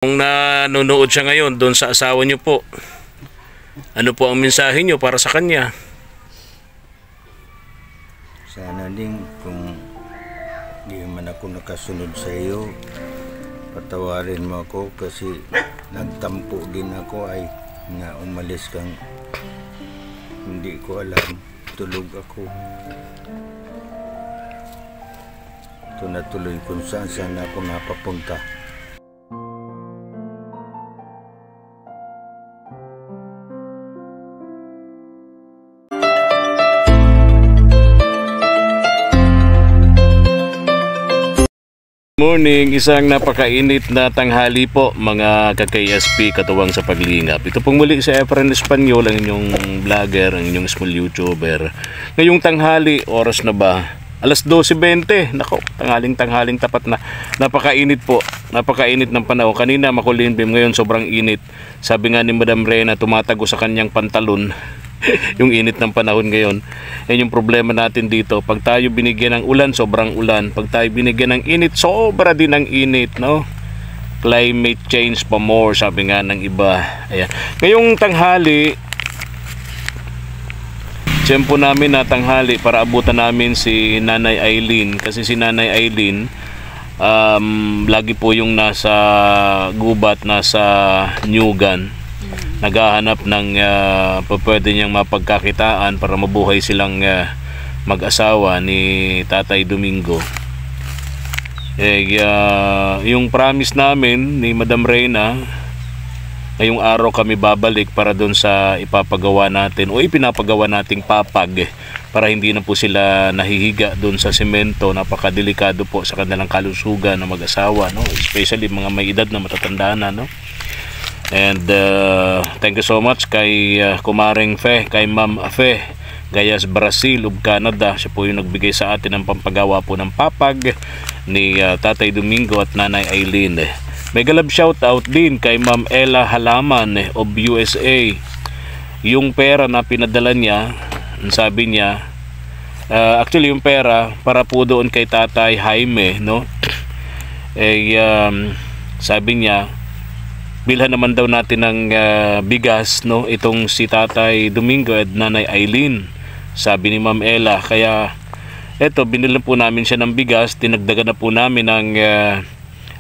Kung nanonood siya ngayon doon sa asawa niyo po, ano po ang mensahe niyo para sa kanya? Sana din kung di man ako nakasunod sa iyo, patawarin mo ako kasi nagtampo din ako ay na umalis kang hindi ko alam, tulog ako. Ito natuloy kung saan ako napapunta. Morning, isang napakainit na tanghali po mga ka-KSP katuwang sa paglingap. Ito pong muli sa Efren Espanyol, ang inyong vlogger, ang inyong small YouTuber. Ngayong tanghali, oras na ba? Alas 12:20. Nako, tanghaling tapat na. Napakainit po. Napakainit ng panahon. Kanina makulimlim, ngayon sobrang init. Sabi nga ni Madam Reyna, tumatago sa kanyang pantalon. Yung init ng panahon ngayon. Yan yung problema natin dito. Pag tayo binigyan ng ulan, sobrang ulan. Pag tayo binigyan ng init, sobra din ang init, no? Climate change pa more, sabi nga ng iba. Ayan. Ngayong tanghali, tiyempo namin na tanghali para abutan namin si Nanay Eileen. Kasi si Nanay Eileen, lagi po yung nasa gubat, nasa Nyugan. Naghahanap ng pwede niyang mapagkakitaan para mabuhay silang mag-asawa ni Tatay Domingo. Yung promise namin ni Madam Reyna, ngayong araw kami babalik para doon sa ipapagawa natin o ipinapagawa nating papag para hindi na po sila nahihiga doon sa semento. Napakadelikado po sa kanilang kalusugan na mag-asawa, no? Especially mga may edad na matatanda na, no? And thank you so much kay Kumaring Fe, kay Ma'am Fe Gayas Brazil of Canada. Siya po yung nagbigay sa atin ng pampagawa po ng papag ni Tatay Domingo at Nanay Eileen. May galab shout out din kay Ma'am Ella Halaman of USA. Yung pera na pinadala niya, sabi niya, actually yung pera para po doon kay Tatay Jaime, no? Sabi niya, bilhan naman daw natin ng bigas, no, itong si Tatay Domingo at Nanay Eileen, sabi ni Ma'am Ella. Kaya eto, binilan po namin siya ng bigas, dinagdagan na po namin ng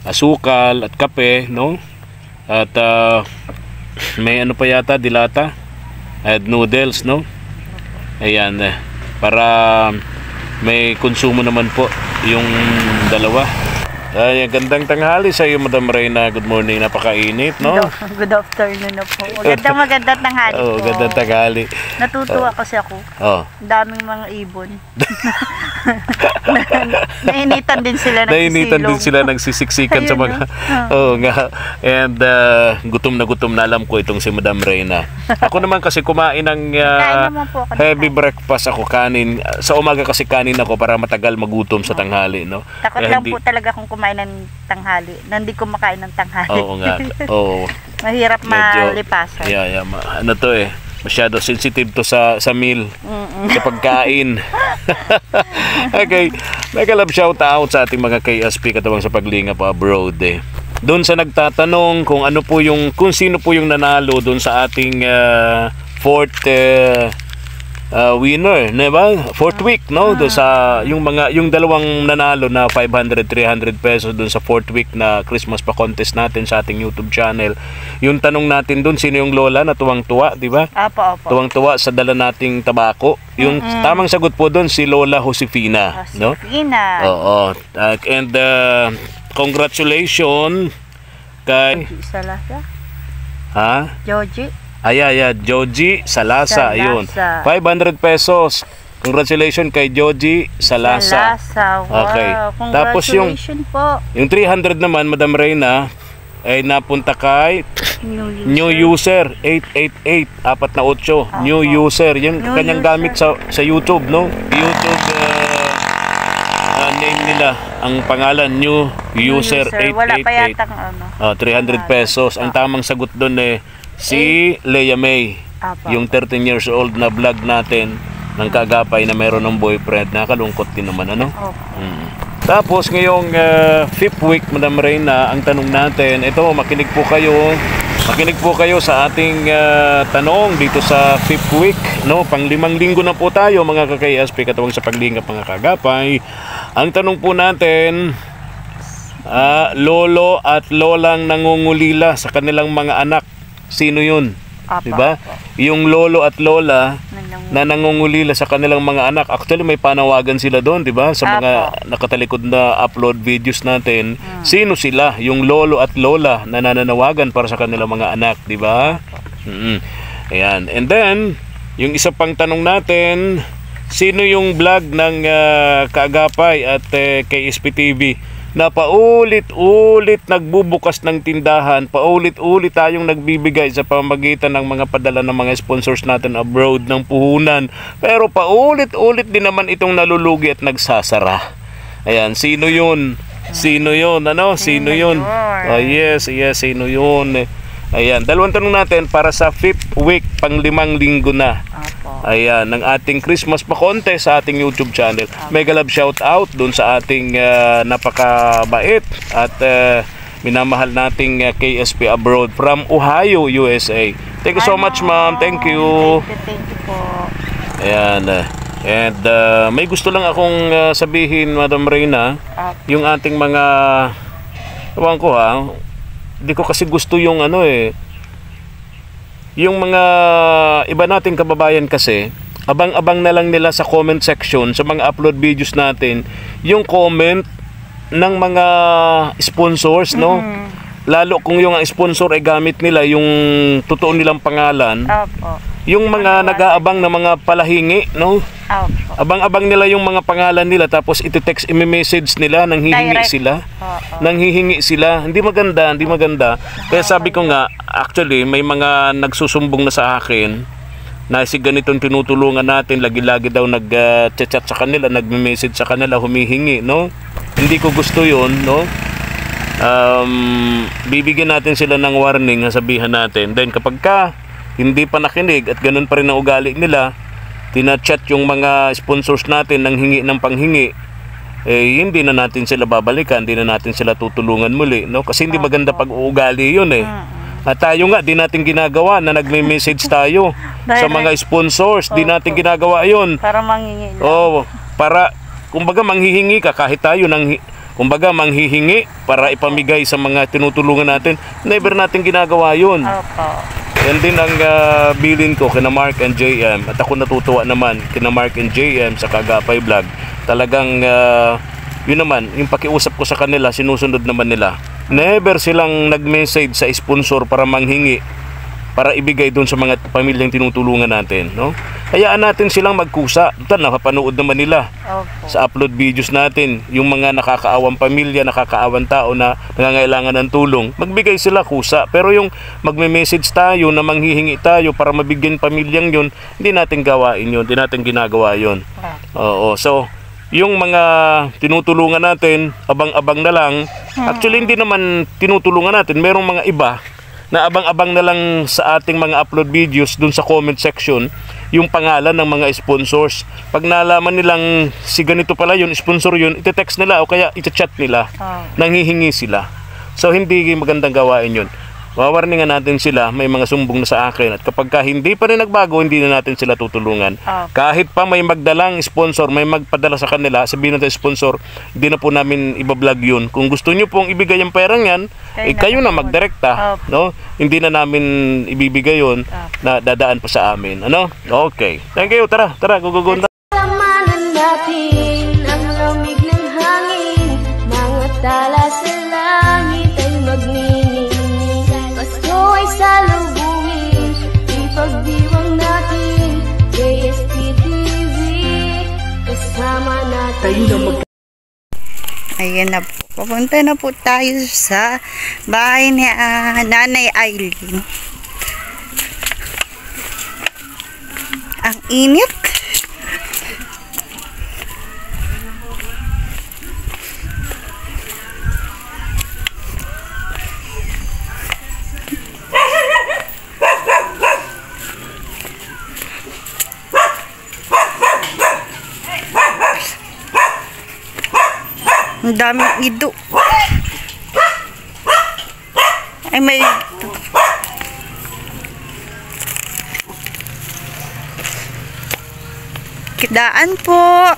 asukal at kape, no, at may ano pa yata, dilata at noodles, no. Ayan, para may konsumo naman po yung dalawa. Ay, gandang tanghali sa iyo, Madam Reyna. Good morning, napakainit, no? Good afternoon na po. Magandang tanghali po. Oh, gandang tanghali. Natutuwa kasi ako. Oh. Daming mga ibon. Nainitan din sila nagsisilong. Nainitan din sila nagsisiksikan sa mga... Oo nga. And gutom na alam ko itong si Madam Reyna. Ako naman kasi kumain ng heavy breakfast ako, kanin. Sa umaga kasi kanin ako para matagal magutom sa tanghali, no? Takot lang po talaga kung kumain ng tanghali. Nandi ko makain ng tanghali. Oo nga. Oo. Mahirap malipasan. Yeah. Ano to eh. Masyado sensitive to sa meal. Sa pagkain. Okay. Nag-love shout out sa ating mga KSP katawang sa paglingap abroad eh. Doon sa nagtatanong kung ano po yung, kung sino po yung nanalo doon sa ating fourth winner, diba? Fourth week, no? Doon sa yung dalawang nanalo na 500, 300 pesos doon sa fourth week na Christmas pa contest natin sa ating YouTube channel. Yung tanong natin doon, sino yung lola na tuwang-tuwa, di ba? Opo. Tuwang-tuwa sa dala nating tabako. Yung tamang sagot po doon si Lola Josefina, no? Josefina. Oo. And congratulations kay Salasa. Ha? Joji. Joji Salasa, yun. 500 pesos. Congratulations kay Joji Salasa. Wow. Okay. Tapos yung 300 naman, Madam Reyna, ay napunta kay new user 888 48. New user, yung kanyang gamit sa YouTube, no? YouTube name nila, ang pangalan new user 888. Wala pa yatang 300 pesos. Ang tamang sagot doon si Leia May, yung 13 years old na vlog natin ng kagapay na meron ng boyfriend. Nakalungkot din naman, ano? Tapos ngayong 5th week, Madam Reyna, ang tanong natin, ito, makinig po kayo sa ating tanong dito sa 5th week, no? Pang 5 linggo na po tayo, mga ka-KSP, katuwang sa paglingap, mga kagapay. Ang tanong po natin, lolo at lolang nangungulila sa kanilang mga anak, sino yun? Apa, Diba? apa. Yung lolo at lola na nangungulila sa kanilang mga anak. Actually, may panawagan sila doon, di ba? Sa mga nakatalikod na upload videos natin. Sino sila? Yung lolo at lola na nananawagan para sa kanilang mga anak, di ba? Ayan. And then, yung isa pang tanong natin, sino yung vlog ng Kaagapay at KSP TV na paulit-ulit nagbubukas ng tindahan, paulit-ulit tayong nagbibigay sa pamamagitan ng mga padala ng mga sponsors natin abroad ng puhunan, pero paulit-ulit din naman itong nalulugi at nagsasara. Ayan, sino yun? Sino yun? Ano? Sino yun? Yes, sino yun? Ayan, dalawang tanong natin para sa 5th week, pang 5 linggo na. Ayan, ng ating Christmas pa contest sa ating YouTube channel. Mega love shout out dun sa ating napakabait at minamahal nating KSP abroad from Ohio, USA. Thank you so much, ma'am. Thank you. Thank you po. Ayan. And may gusto lang akong sabihin, Madam Reyna, yung ating mga, ewan ko hindi ko kasi gusto yung yung mga iba nating kababayan kasi, abang-abang na lang nila sa comment section, sa mga upload videos natin, yung comment ng mga sponsors, no? Lalo kung yung sponsor ay gamit nila yung totoo nilang pangalan. Yung mga nag-aabang na mga palahingi, no? Abang-abang nila yung mga pangalan nila, tapos iti-text, i-message nila, nanghihingi sila. Nanghihingi sila. Hindi maganda. Kaya sabi ko nga, actually, may mga nagsusumbong na sa akin na si ganitong tinutulungan natin, lagi-lagi daw nag-chat sa kanila, nagme-message sa kanila, humihingi, no? Hindi ko gusto yun, no? Bibigyan natin sila ng warning, sabihan natin. Then kapag hindi pa nakinig at ganun pa rin ang ugali nila, tina-chat yung mga sponsors natin ng hingi ng panghingi, hindi na natin sila babalikan, hindi na natin sila tutulungan muli, no? Kasi hindi maganda pag-uugali yun At tayo nga, di natin ginagawa na nagme-message tayo sa mga sponsors, di natin ginagawa yun. Para manghingi lang. Para, kumbaga manghihingi ka, kahit tayo kumbaga manghihingi para ipamigay sa mga tinutulungan natin, never natin ginagawa yun. Yan din ang bilin ko kina Mark and JM, at ako natutuwa naman kina Mark and JM sa Kaagapay Vlog. Talagang yun naman, yung pakiusap ko sa kanila, sinusunod naman nila. Never silang nag-message sa sponsor para manghingi, para ibigay doon sa mga pamilyang tinutulungan natin, no? Hayaan natin silang magkusa. Napapanood naman nila sa upload videos natin yung mga nakakaawang pamilya, nakakaawang tao na nangangailangan ng tulong. Magbigay sila kusa. Pero yung magme-message tayo na manghihingi tayo para mabigyan pamilyang yun, hindi natin gawain yun, hindi natin ginagawa yun. So yung mga tinutulungan natin, abang-abang na lang. Actually, hindi naman tinutulungan natin. Merong mga iba na abang-abang na lang sa ating mga upload videos dun sa comment section yung pangalan ng mga sponsors. Pag nalaman nilang si ganito pala yun, sponsor yun, iti-text nila o kaya iti-chat nila, nanghihingi sila. So hindi magandang gawain yun. Wawarningan natin sila, may mga sumbong na sa akin, at kapag hindi pa rin nagbago, hindi na natin sila tutulungan. Kahit pa may magdalang sponsor, may magpadala sa kanila, sabihin natin sponsor, hindi na po namin ibablog yun. Kung gusto nyo pong ibigay yung perang yan, kayo na magdirekta, no? Hindi na namin ibibigay yun, na dadaan pa sa amin, ano? Okay, thank you, tara, gugugunta. Samanan natin ang lamig ng hangin, mga tala sa langit ay magniningning. Pasko ay salubungin, ipagdiwang natin, KSP TV, kasama natin. Ayan na po. Papunta na po tayo sa bahay ni Nanay Eileen. Ang init. Ang daming ido. Ay, may... Kidaan po.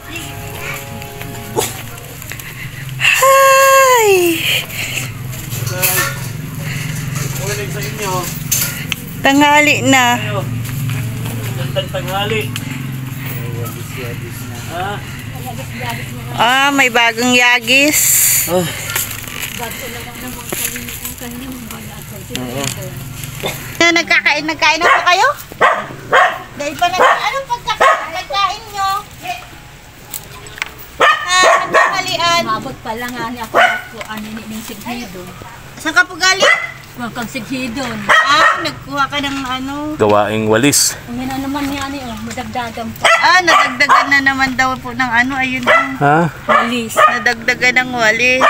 Hi! Tanghali na. Tanghali. May bagong yagis. Nagkain na po kayo? Dahil pa anong pagkakain nyo? Nagkamalian. Mabot pa lang nga niya ako ning sighidon. Saan ka po galing? Kung sighidon. Nagkuha ka ng ano? Gawaing walis. Ang ina naman niya ni madagdagan pa. Nadagdagan na naman daw po ng ano. Ayun yung Ha? Walis. nadagdagan ng walis.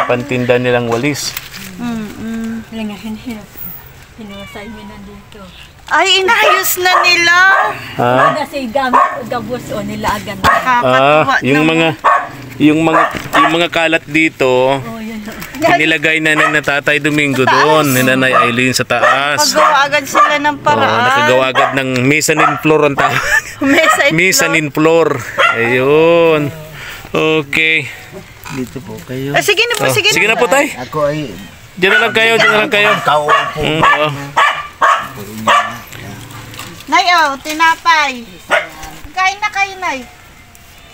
Pantinda nilang walis. Lang nga hinhirap. Hinusay mo na dito. Ay, inayos na nila. Ha? Kasi gamit gabos o nilagan. Kakatuwa Yung mga kalat dito, Oh, yun. inilagay na ng Tatay Domingo doon, ni Nanay Eileen sa taas. Pagawa agad sila ng paraan. Nakagawa agad ng mezzanine floor ang tawag. Mezzanine floor. Ayun. Okay. Dito po kayo. Sige na po, sige na. Sige na po, Tay. Ako ay Diyan na lang kayo, diyan na lang kayo. kaupo. Oo. Nay, tinapay. Kain na kayo, Nay.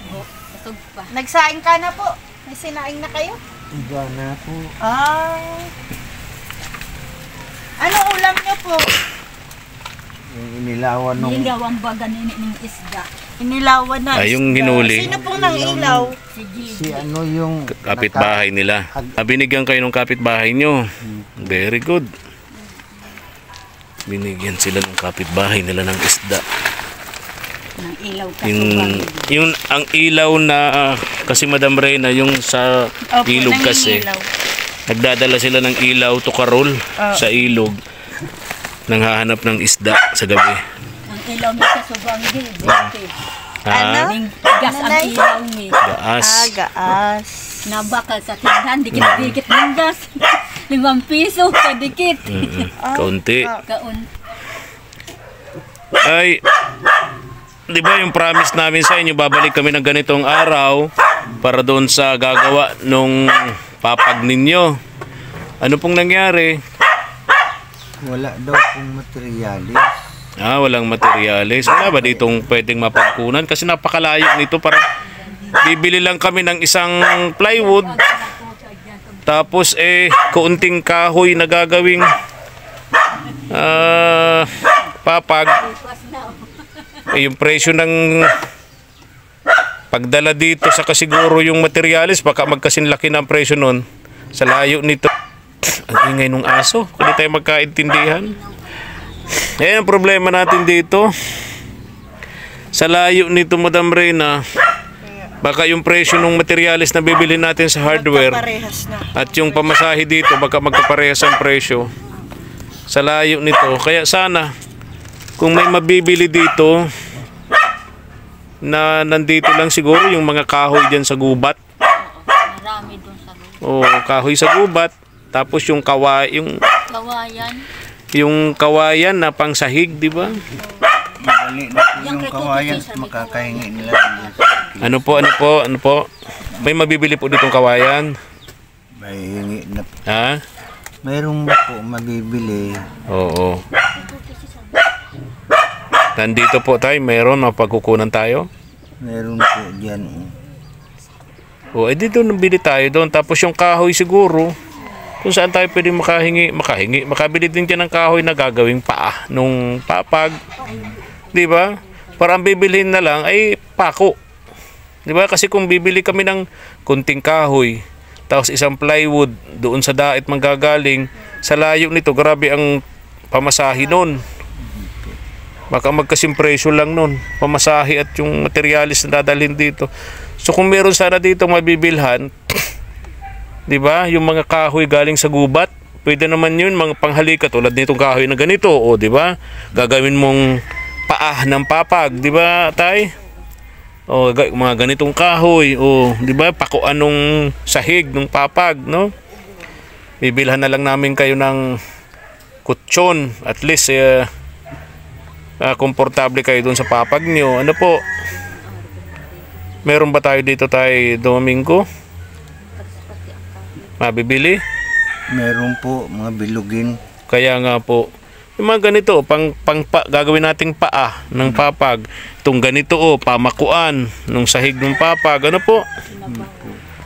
Busog pa. Nagsaing ka na po. May sinaing na kayo? Iba na po. Ano ulam niyo po? Yung inilawan nung Hindi gawang baga ning isda. Inilawan na. Yung hinuli. Sino pong nang ilaw? si ano yung Kapitbahay nila. Binigyan kayo ng kapitbahay nyo. Very good. Binigyan sila ng kapitbahay nila ng isda. Nang ilaw ka Yung ang ilaw na kasi Madam Reyna yung sa ilog kasi. Nagdadala sila ng ilaw to karol sa ilog. Nanghahanap ng isda sa gabi. Ang ilaw ni kasubang di. Ano? Ning gas ang Nanay? ilaw ni. Gaas. Gaas. Nabakal sa tindahan, dikit-dikit ng gas. 5 piso kadikit. Kaunti. Kaun. Ay, di ba yung promise namin sa inyo, babalik kami ng ganitong araw para doon sa gagawa nung papag ninyo. Ano pong nangyari? wala daw pong materialis. Walang materyales. Wala ba ditong pwedeng mapagkunan? Kasi napakalayo nito. Parang bibili lang kami ng isang plywood. Tapos kaunting kahoy na gagawing papag. Yung presyo ng pagdala dito sa kasiguro yung materyales, baka magkasinlaki na ang presyo nun. Sa layo nito. Ang ingay nung aso. Hindi tayo magkaintindihan. Yan ang problema natin dito. Sa layo nito, Madam Reyna, baka yung presyo ng materyales na bibili natin sa hardware Parehas na. at yung pamasahe dito, baka magkaparehas ang presyo. Sa layo nito. Kaya sana, kung may mabibili dito, na nandito lang siguro yung mga kahoy dyan sa gubat. Marami doon sa Kahoy sa gubat. Tapos yung kawayan. Yung kawayan na pang sahig, di ba? Dali na po yung kawayan, makakahingi nila. Ano po? May mabibili po ditong kawayan? May hingi na. Ha? Mayroong na po mabibili. Oo. Nandito po tayo, mayroon mapagkukunan tayo. Mayroon po dyan. Dito nabili tayo doon. Tapos yung kahoy siguro, kung saan tayo pwede makabili din dyan ng kahoy na gagawing paa nung papag. Di ba? Para ang bibilhin na lang ay pako. Di ba? Kasi kung bibili kami ng kunting kahoy, tapos isang plywood doon sa dait manggagaling, sa layo nito, grabe ang pamasahe nun. Baka magkasimpresyo lang nun. Pamasahe at yung materialis na dadalhin dito. So kung meron sana dito mabibilhan, di ba? Yung mga kahoy galing sa gubat, pwede naman yun, mga panghalika tulad nitong kahoy na ganito, o di ba? Gagawin mong paa ng papag, di ba, Tay? O mga ganitong kahoy, o di ba, pakuan nung sahig nung papag, no? Bibilhan na lang namin kayo ng kutsyon, at least komportable kayo dun sa papag nyo. Ano po? Meron ba tayo dito Domingo? Mabibili? Meron po mga bilugin. Kaya nga po, yung mga ganito, gagawin nating paa ng papag. Itong ganito, pamakuan ng sahig ng papag. Ano po?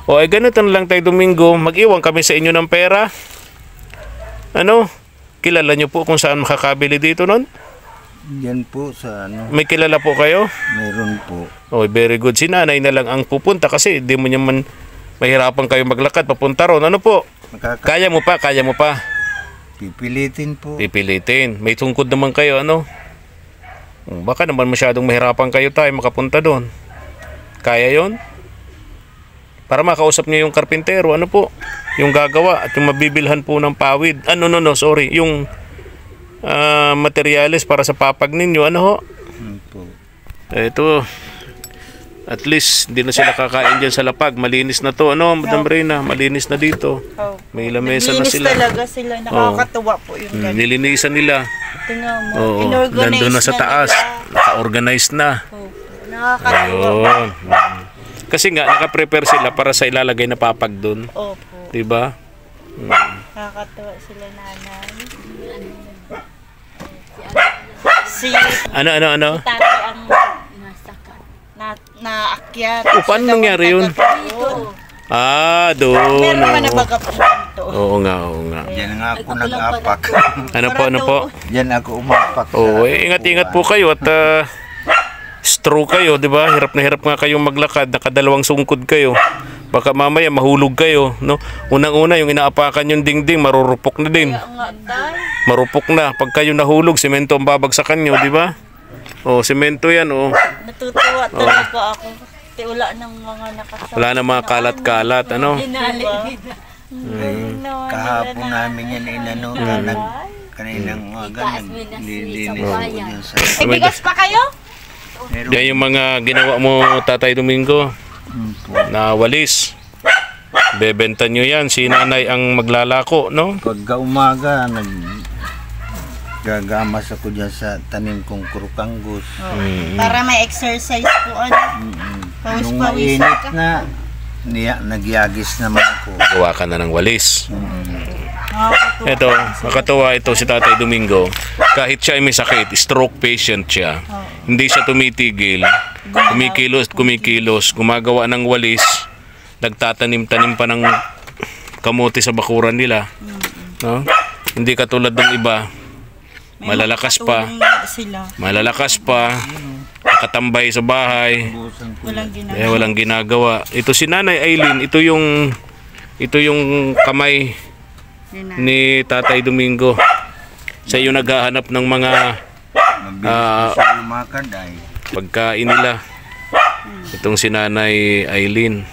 O ay ganito na lang tayo Domingo. Mag-iwan kami sa inyo ng pera. Ano? Kilala nyo po kung saan makakabili dito nun? Yan po sa ano. May kilala po kayo? Meron po. Oh, very good. Si nanay na lang ang pupunta kasi di mo naman mahirapan kayo maglakad papunta ron. Ano po? Kaya mo pa? Pipilitin po. Pipilitin. May tungkod naman kayo, ano? Baka naman masyadong mahirapan kayo tayo makapunta doon. Kaya yon? Para makausap niyo yung karpintero, ano po? Yung gagawa at yung mabibilhan po ng pawid. Sorry. Yung materyales para sa papag ninyo, ano ho? Po. Ito, at least hindi na sila kakain dyan sa lapag. Malinis na to, ano, Madam Reyna? Malinis na dito. Oh. May lamesa na Linis sila. talaga sila. Nakakatuwa po yung ganun. Nilinisan nila. Tingnan mo. Oo, Inorganize nandun na sa taas. nila. Naka-organize na. Oh. Nakakatuwa. Ayun. Kasi nga, nakaprepare sila para sa ilalagay na papag dun. Opo. Diba? Nakakatuwa sila nanay. Si Ano? tatay ang Nasaka. naakyat. Oh, paano nangyari yun? Doon. Meron man na Oo. baga po ito. Oo nga. Yan nga ako nag-apak. Ano po? Yan ako umapak. Oo, ingat-ingat po kayo at stroke kayo, di ba? Hirap na hirap nga kayong maglakad, nakadalawang sungkod kayo. Baka mamaya mahulog kayo, no? Unang-una yung inaapakan yung dingding, marurupok na din. Marupok na. Pag kayo nahulog, semento ang babagsakan nyo, di ba? O, semento yan, o. Natutuwa talaga ako. Kasi wala ng mga nakasama. Wala na mga kalat-kalat, ano? Dinali. Kahapon namin yan inano. Kaninang umaga naglilinis ako dyan sa... Ay, bigas pa kayo? Yan yung mga ginawa mo, Tatay Domingo, na walis. Bebenta nyo yan. Si nanay ang maglalako, no? Pagka umaga, gagamas ako dyan sa tanim kong kurukanggus. Para may exercise po. Nung mainit na, nagyagis naman ako. Gawa ka na ng walis. Ito, nakatuwa ito si Tatay Domingo. Kahit siya ay may sakit, stroke patient siya. Hindi siya tumitigil. Kumikilos, gumagawa ng walis. Nagtatanim-tanim pa ng kamote sa bakuran nila. No? Hindi katulad ng iba. Malalakas pa. Nakatambay sa bahay. Walang ginagawa. Ito si Nanay Aileen, ito yung kamay ni Tatay Domingo. Sa iyo naghahanap ng mga pagkain nila. Itong si Nanay Aileen.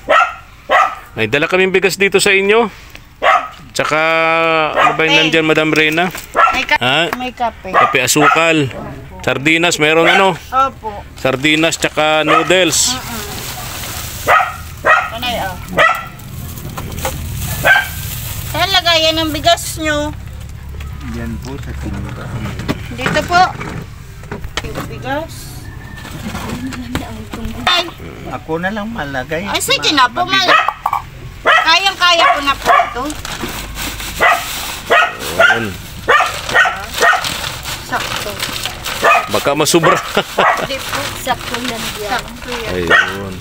Ay, dala kaming bigas dito sa inyo. Tsaka, ano ba yung nandyan, Madam Reyna? May kape. Kape asukal. Sardinas, meron ano? Opo. Sardinas tsaka noodles. Anay, talaga, yan ang bigas nyo. Yan po sa tinura. Dito po. Yung bigas. Ay, Ako na lang malagay. ay sige na po. Kayang-kaya ko na po ito. Ayun. Sakto. Baka masubra. Hindi po. Sakto yan diyan. Sakto yan. Ayun.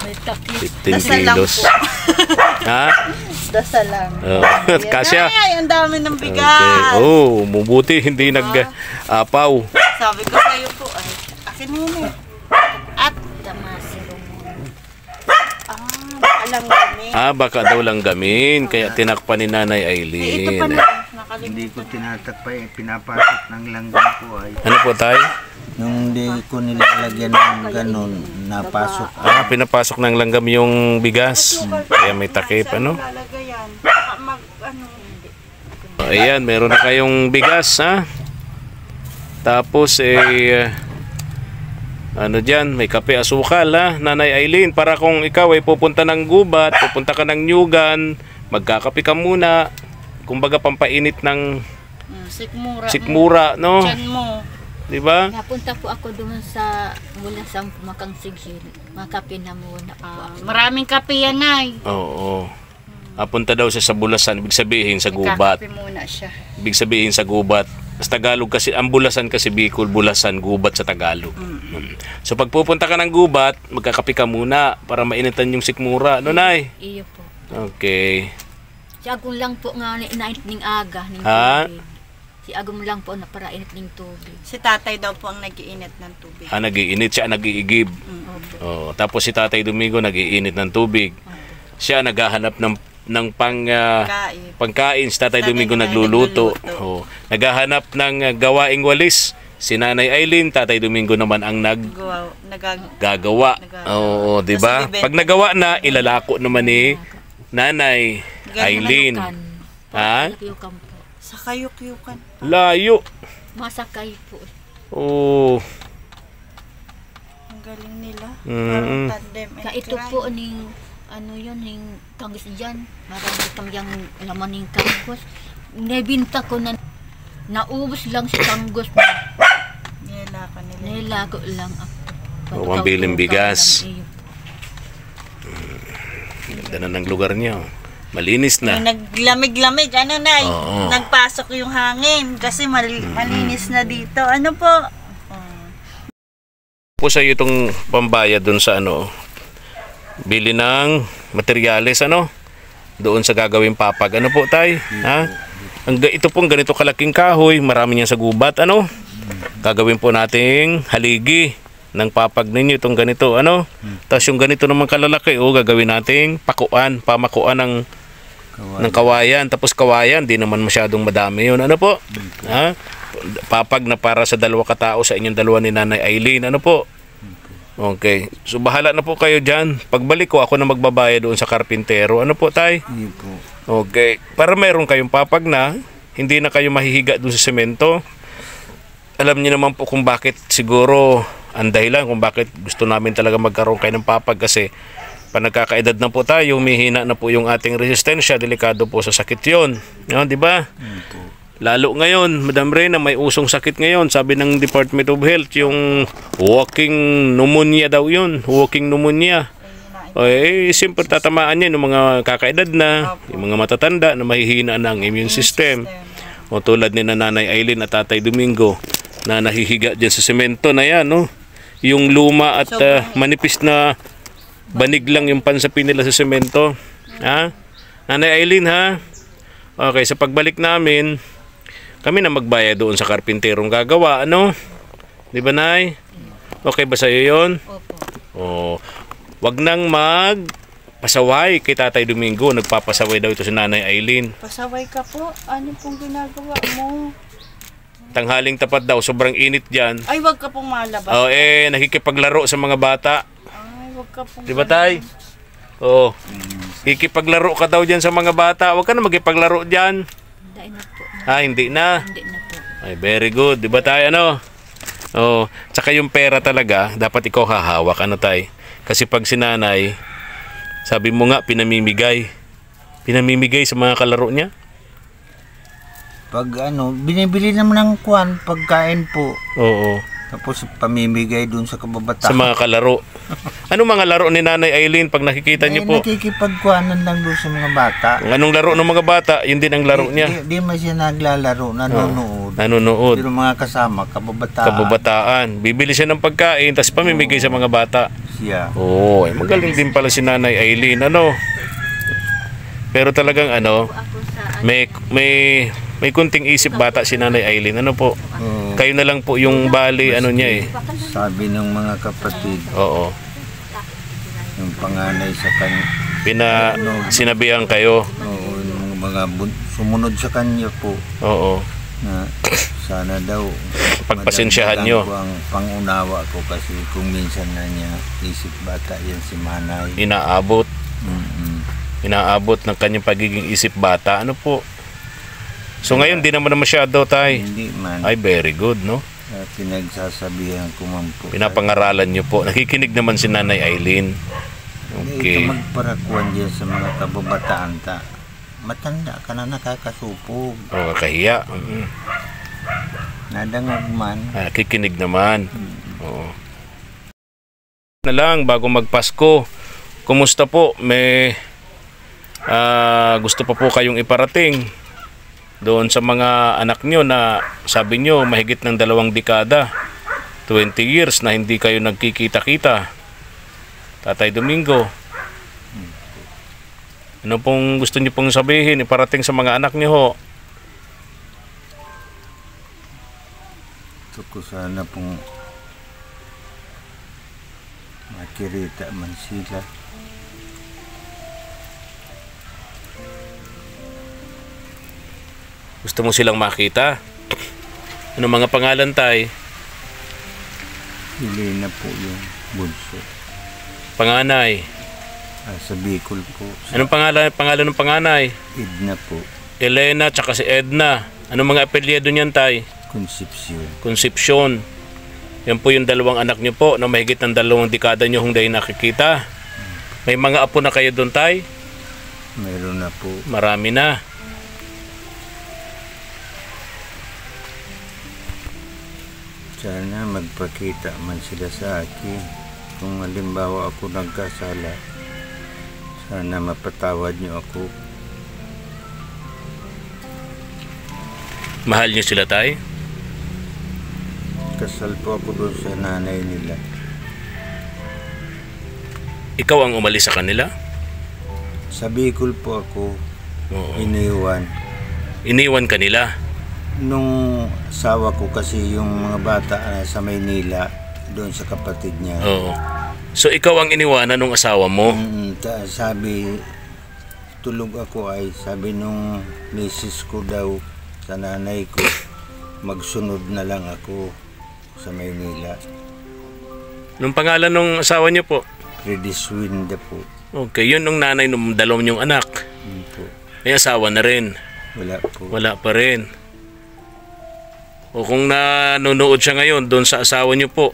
May takip. 15 Dasal lang kilos. po. Ha? Dasal lang. Kasya. Ay, ang dami ng Okay. bigas. Oh, mabuti hindi nag-apaw. Sabi ko sa'yo po, ay, akin na yun eh. At, Baka daw lang gamin. Kaya tinakpan ni Nanay ito pa Aileen. na. Nakalimutan. Hindi ko tinatakpay, pinapasok ng langgam ko ay. Ano po tayo? Nung hindi ko nilalagyan ng ganun, napasok. Pinapasok ng langgam yung bigas. Kaya may takip, ano? Lalagay yan. Baka Ayan, meron na kayong bigas, ha? Tapos, Ano dyan, may kape asukal ha, Nanay Eileen, para kung ikaw ay pupunta ng gubat, pupunta ka ng Nyugan, magkakape ka muna, kumbaga pampainit ng sikmura, no? Tiyan mo. Di ba? Napunta po ako doon sa mula sa Makang Sigil. Makape na muna po ako. Maraming kape yan, Nay. Oo. Apunta daw siya sa Bulasan, ibig sabihin sa gubat. Kakape muna siya. Ibig sabihin sa gubat. Sa Tagalog kasi, ang Bulasan kasi Bicol, Bulasan, gubat sa Tagalog. So pag pupunta ka ng gubat, magkakape ka muna para mainitan yung sikmura. Ano, Nay? Iyo po. Okay. Si Agong lang po nga nainit ning aga. Ning Ha? tubig. Si Agong lang po na para init ning tubig. Si tatay daw po ang nag-iinit ng tubig. Nagiinit siya, nagiigib. Opo. Oh, tapos si Tatay Domingo nagiinit ng tubig. Siya naghahanap ng Kain. pangkain. Si Tatay Tatay Domingo nagluluto. nagluluto. Oh, naghahanap ng gawaing walis. Si Nanay Eileen, Tatay Domingo naman ang gagawa. Oo, di ba? Tapos Pag nagawa na, ilalako naman ni Nanay Eileen. Ha? Kayukan po. Sa kayuk-yukan. Layo. Masakay po. Oh. Ang galing nila. Mm. Parang tandem and Ka ito cry. po ning ano yun ning kangis diyan. Marami kang yang laman ning kanggos. Nebinta ko na naubos lang si kanggos. Nila ka nila. Nilako lang ako. O, pambiling bigas. Iyo. Ganda na ng lugar niyo. Malinis na. Yung naglamig-lamig, ano na, Oo. nagpasok yung hangin kasi malinis na dito. Ano po? Po sa iyo itong pambayad doon sa bili ng materyales doon sa gagawing papag. Ano po, Tay? Ha? Ito pong ganito kalaking kahoy, marami niyan sa gubat, gagawin po nating haligi ng papag ninyo itong ganito, Tapos yung ganito naman kalalaki, gagawin nating pamakuan ng kawayan. Tapos kawayan, di naman masyadong madami yun, po? Ha? Papag na para sa 2 katao sa inyong 2 ni Nanay Eileen, po? Okay. So bahala na po kayo dyan. Pagbalik ko, ako na magbabayad doon sa karpintero. Ano po, Tay? Hindi po. Okay. Para meron kayong papag na, hindi na kayo mahihiga doon sa semento. Alam niyo naman po kung bakit siguro ang dahilan kung bakit gusto namin talaga magkaroon kayo ng papag kasi pag nagkakaedad na po tayo, humihina na po yung ating resistensya, delikado po sa sakit yun. Di ba? Lalo ngayon, Madam Reyna, may usong sakit ngayon. Sabi ng Department of Health, yung walking pneumonia daw yun. Walking pneumonia. Siyempre tatamaan yan yung mga kakaedad na, yung mga matatanda na mahihina ng immune system. O tulad ni Nanay Eileen at Tatay Domingo na nahihiga dyan sa semento na yan, Yung luma at manipis na banig lang yung pansapin nila sa semento. Ha? Nanay Eileen, ha? Okay, sa pagbalik namin, kami na magbayad doon sa karpinterong gagawa, Di ba, Nay? Okay ba sa'yo yun? Opo. Wag nang pasaway kay Tatay Domingo. Nagpapasaway daw ito si Nanay Eileen. Pasaway ka po. Ano pong ginagawa mo? Tanghaling tapat daw, sobrang init dyan. Ay, wag ka pong malabas. Nakikipaglaro sa mga bata. Ay, wag ka pong... Di ba, Tay? Kikipaglaro ka daw dyan sa mga bata. Huwag ka na magipaglaro dyan. Hindi na po. Hindi na. Hindi na po. Ay, very good. Di ba, Tay? Tsaka yung pera talaga, dapat ikaw hahawak. Tay? Kasi pag sinanay, sabi mo nga, pinamimigay. Pinamimigay sa mga kalaro niya. Pag binibili naman ng pagkain po. Oo. Tapos pamimigay dun sa kababataan. Sa mga kalaro. Anong mga laro ni Nanay Eileen pag nakikita niyo po? Nakikipagkuhanan lang doon sa mga bata. Anong laro ng mga bata? Yun din ang laro niya. Di man siya naglalaro, nanonood. Nanonood. Pero mga kasama, kababataan. Kababataan. Bibili siya ng pagkain, tapos pamimigay sa mga bata. Siya. Magaling din pala si Nanay Eileen. Pero talagang Ako sa may kunting isip bata si Nanay Eileen. Kayo na lang po yung bali niya Sabi ng mga kapatid, Oo. yung panganay sa kanya, Sinabihan kayo. yung mga sumunod sa kanya po, Oo. na sana daw Pagpasensyahan nyo. madagdagan ko ang pangunawa ko kasi kung minsan na niya isip bata yan si Manay. Inaabot. Mm-mm. Inaabot ng kanyang pagiging isip bata. So ngayon, di naman na masyado, Tay. Hindi man. Ay, very good, no? Pinagsasabihan ko man po. Pinapangaralan niyo po. Nakikinig naman si Nanay Eileen. Okay. Okay. Ito magparakuan dyan sa mga kababataan ta. Matanda ka na nakakasupog. O, kahiya. Nadangag man. Nakikinig naman. Oo. Na lang, bago magpasko, kumusta po? May gusto pa po kayong iparating doon sa mga anak nyo na sabi nyo mahigit ng 2 dekada, 20 years na hindi kayo nagkikita-kita. Tatay Domingo, ano pong gusto nyo pong sabihin, iparating sa mga anak nyo ho? Gusto ko sana pong makirita man sila. Gusto mo silang makita? Ano mga pangalan, tay? Hili na po yung bunso. Panganay? Sa Bicol po. Anong pangalan ng panganay? Edna po. Elena tsaka si Edna. Anong mga apelyido niyan, tay? Concepcion. Concepcion. Yan po yung 2 anak niyo po na mahigit ng 2 dekada niyo hindi nakikita. May mga apo na kayo doon, tay? Meron na po. Marami na. Sana magpakita man sila sa akin. Kung halimbawa ako nagkasala, sana mapatawad niyo ako. Mahal niyo sila, tay? Kasal po ako doon sa nanay nila. Ikaw ang umalis sa kanila? Sa Bicol po ako Oo. iniwan. Iniwan kanila? Nung asawa ko kasi yung mga bata sa Maynila, doon sa kapatid niya. Oo. So ikaw ang iniwanan ng asawa mo? Sabi, tulog ako ay, sabi nung misis ko daw sa nanay ko, magsunod na lang ako sa Maynila. Anong pangalan ng asawa niyo po? Rediswinda po. Okay, yun nung nanay ng 2 niyong anak. Po. May asawa na rin? Wala po. Wala pa rin. O kung nanonood siya ngayon doon sa asawa niyo po,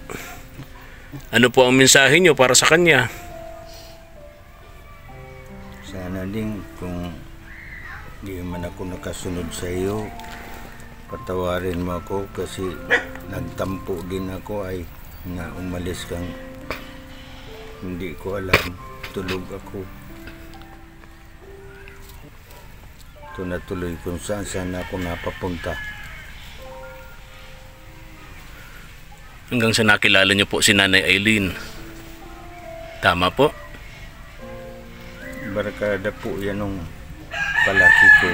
ano po ang mensahe niyo para sa kanya? Sana din kung di man ako nakasunod sa iyo, patawarin mo ako kasi nagtampo din ako ay na umalis kang hindi ko alam, tulog ako. Ito natuloy kung saan ako napapunta. Hanggang sa nakilala niyo po si Nanay Eileen. Tama po? Barkada po yan nung palaki ko.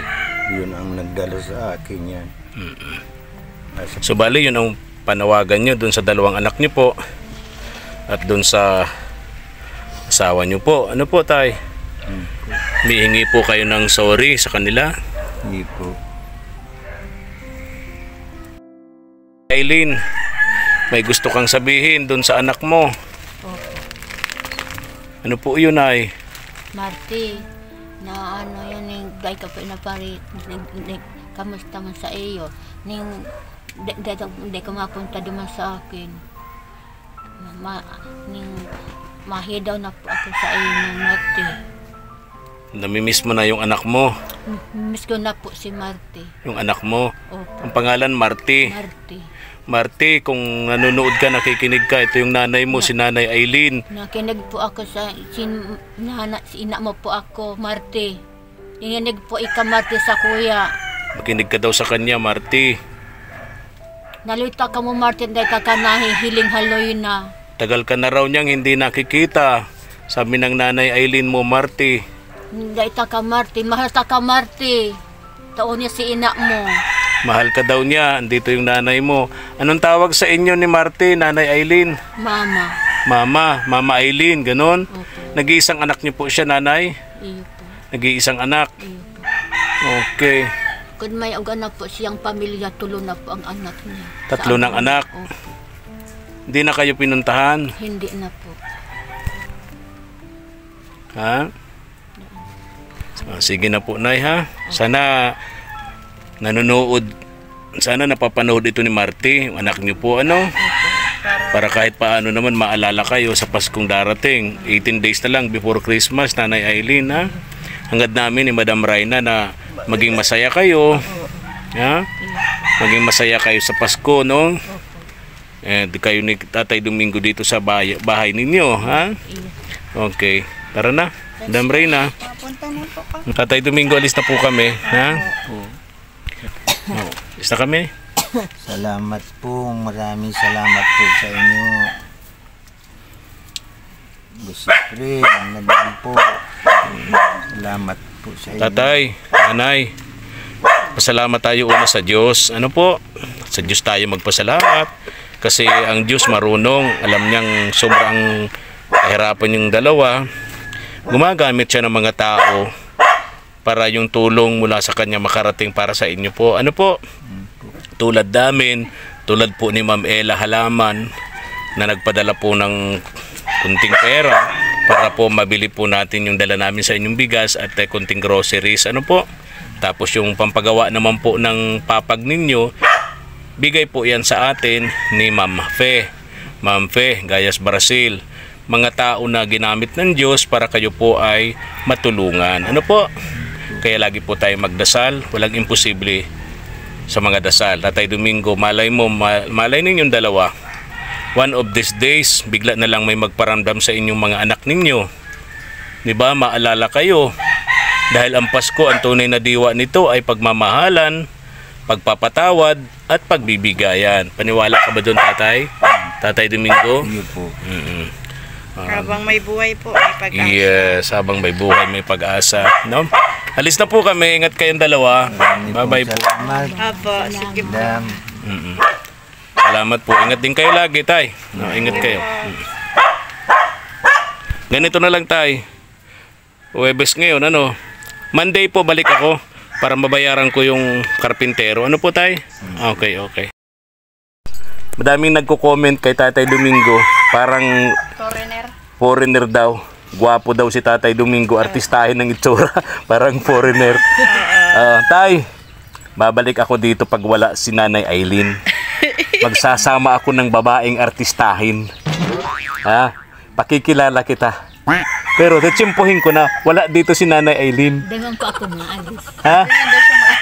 Yun ang nagdala sa akin yan. So bali yun ang panawagan niyo doon sa 2 anak niyo po at doon sa asawa niyo po. Ano po, tay? Mihingi po kayo ng sorry sa kanila? Hindi po. Eileen, may gusto kang sabihin doon sa anak mo. Opo. Ano po yun, ay? Marty, na ano yun, ning gay ka pa na pari, kamusta man sa iyo, ning de ka mapunta duman sa akin. Ning mahidaw na po ako sa iyo ng Marty. Namimiss mo na yung anak mo. Miss ko na po si Marty. Yung anak mo. Opo. Ang pangalan, Marty. Marty. Marty, kung nanonood ka, nakikinig ka, ito yung nanay mo, si Nanay Eileen. Nakinig po ako sa si ina mo po ako, Marty. Nanginig po ika, Marty, sa kuya. Makinig ka daw sa kanya, Marty. Nalita ka mo, Marty, dahil ka nahihiling haloy na. Tagal ka na raw niyang hindi nakikita. Sabi ng Nanay Eileen mo, Marty. Dahil ka, Marty. Mahal ka, Marty. Taon niya si ina mo. Mahal ka daw niya. Andito yung nanay mo. Anong tawag sa inyo ni Marty, Nanay Eileen? Mama. Mama Eileen, ganun? Opo. Nag-iisang anak niyo po siya, nanay? Iyo po. Nag-iisang anak? Iyo po. Okay. Kung may anak po siyang pamilya, 3 na po ang anak niya. 3 ng anak? Opo. Hindi na kayo pinuntahan? Hindi na po. Ha? Sige na po, Nay, ha? Sana nanonood sana napapanood ito ni Marty, anak niyo po, ano? Para kahit paano naman maalala kayo sa Paskong darating. 18 days na lang before Christmas, Nanay Eileen, ha? Hangad namin ni Madam Reyna na maging masaya kayo. Ha? Maging masaya kayo sa Pasko, no? Di kayo ni Tatay Domingo dito sa bahay ninyo, ha? Okay. Tara na, Madam Reyna. Papunta na po ka. Tatay Domingo, alis na po kami, ha? Alis na kami. Salamat po, maraming salamat po sa inyo. Busipre, naman po. Salamat po sa inyo. Tatay, Nanay, pasalamat tayo una sa Diyos. Ano po? Sa Diyos tayo magpasalamat. Kasi ang Diyos marunong, alam niyang sobrang kahirapan yung dalawa. Gumagamit siya ng mga tao para yung tulong mula sa kanya makarating para sa inyo po. Ano po? Tulad namin, tulad po ni Ma'am Ella Halaman na nagpadala po ng kunting pera para po mabili po natin yung dala namin sa inyong bigas at kunting groceries. Ano po? Tapos yung pampagawa naman po ng papag ninyo, bigay po yan sa atin ni Ma'am Fe. Ma'am Fe, Gayas, Brazil. Mga tao na ginamit ng Diyos para kayo po ay matulungan. Ano po? Kaya lagi po tayo magdasal. Walang imposible sa mga dasal. Tatay Domingo, malay mo, malay ninyong dalawa. One of these days, bigla na lang may magparamdam sa inyong mga anak ninyo. Diba? Maalala kayo. Dahil ang Pasko, ang tunay na diwa nito ay pagmamahalan, pagpapatawad, at pagbibigayan. Paniwala ka ba doon, Tatay? Tatay Domingo? Iyo po. Habang may buhay po, may pag-asa. Yes, habang may buhay, may pag-asa. No? Alis na po kami. Ingat kayong dalawa. Bye-bye po. Salamat. Apo, sige po. Madam. Salamat po. Ingat din kayo lagi, Tay. No, ingat kayo. Ganito na lang, Tay. Huwebes ngayon, ano? Monday po, balik ako para mabayaran ko yung karpintero. Ano po, Tay? Okay, okay. Madaming nagko-comment kay Tatay Domingo. Parang foreigner daw. Gwapo daw si Tatay Domingo. Artistahin ng itsura. Parang foreigner. Tay, babalik ako dito pag wala si Nanay Eileen. Magsasama ako ng babaeng artistahin. Ha? Pakikilala kita. Pero tatsimpuhin ko na wala dito si Nanay Eileen. Daman po ako maalis. Ha?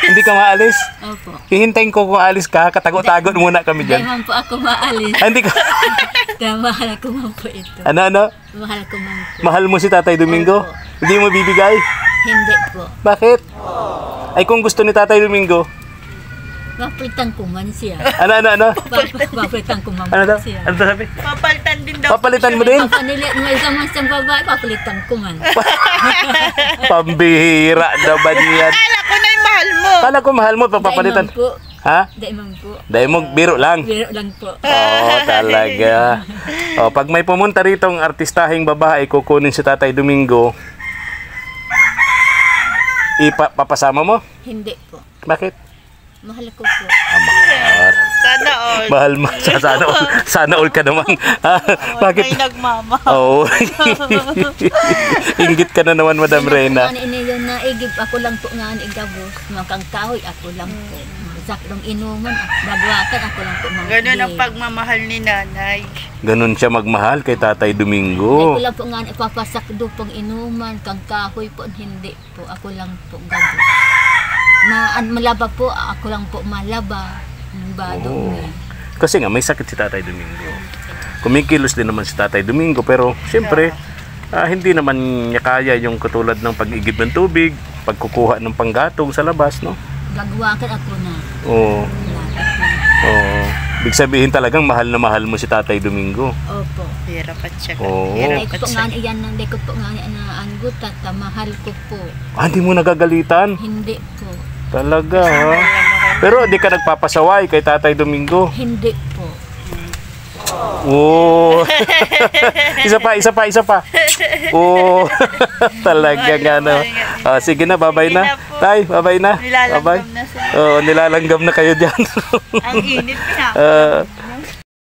Hindi ka maalis? Opo. Hihintayin ko kung alis ka. Katago-tago muna kami dyan. Daman po ako maalis. Ah, hindi ka. Mahal ko man po ito. Ano? Mahal ko man po. Mahal mo si Tatay Domingo? Opo. Hindi mo bibigay? Hindi po. Bakit? Ay kung gusto ni Tatay Domingo. Papalitan ko man siya. Ano? Papalitan ko man Ano daw? siya. Ano sabi? Papalitan din daw. Papalitan mo din? Papanilit mo isang masang babae, papalitan ko man. Pambihira naman yan. Kala ko na yung mahal mo. Kala ko mahal mo, papalitan. Dahil man po. Ha? Dahil man po. Dahil mo, biro lang. Biro lang po. Oo, talaga. Pag may pumunta rito ang artistahing babae, kukunin si Tatay Domingo, papasama mo? Hindi po. Bakit? Mahal ko po. Mahal. Sana all. Mahal mo. Sana all ka naman. Bakit? May nagmama. Oo. Inggit ka na naman, Madam Reyna. Ano iniyon na igib ako lang po nga ni igabos. Makang kahoy ako lang po. Saktong inuman. Bagwakan ako lang po mga Ganun ang day. pagmamahal ni nanay. Ganun siya magmahal kay Tatay Ay, Domingo. ko lang po nga ipapasakdo pang inuman. Kang kahoy po. Hindi po. Ako lang po gabos. Malaba po. Ako lang po malaba. Oo. Kasi nga may sakit si Tatay Domingo. Kumikilos din naman si Tatay Domingo, pero siyempre hindi naman niya kaya yung katulad ng pag-igib ng tubig, pagkukuha ng panggatong sa labas, no? Gagwakan ako na. Oo. Lapit na. Oo. Ibig sabihin talagang mahal na mahal mo si Tatay Domingo. Opo. Hirap at siya. Oo. Hindi Hirap ko at po nga siya. iyan nang ko po nga na anggut at mahal ko po. Hindi mo nagagalitan? Hindi po. Talaga, ha? Pero di ka nagpapasaway kay Tatay Domingo? Hindi po. Oo. isa pa. Oo. Talaga nga, no? Sige na, babay na. Tay, babay na. Nilalanggam Babay. na sila. Oo, nilalanggam na kayo dyan. Ang init pinaka.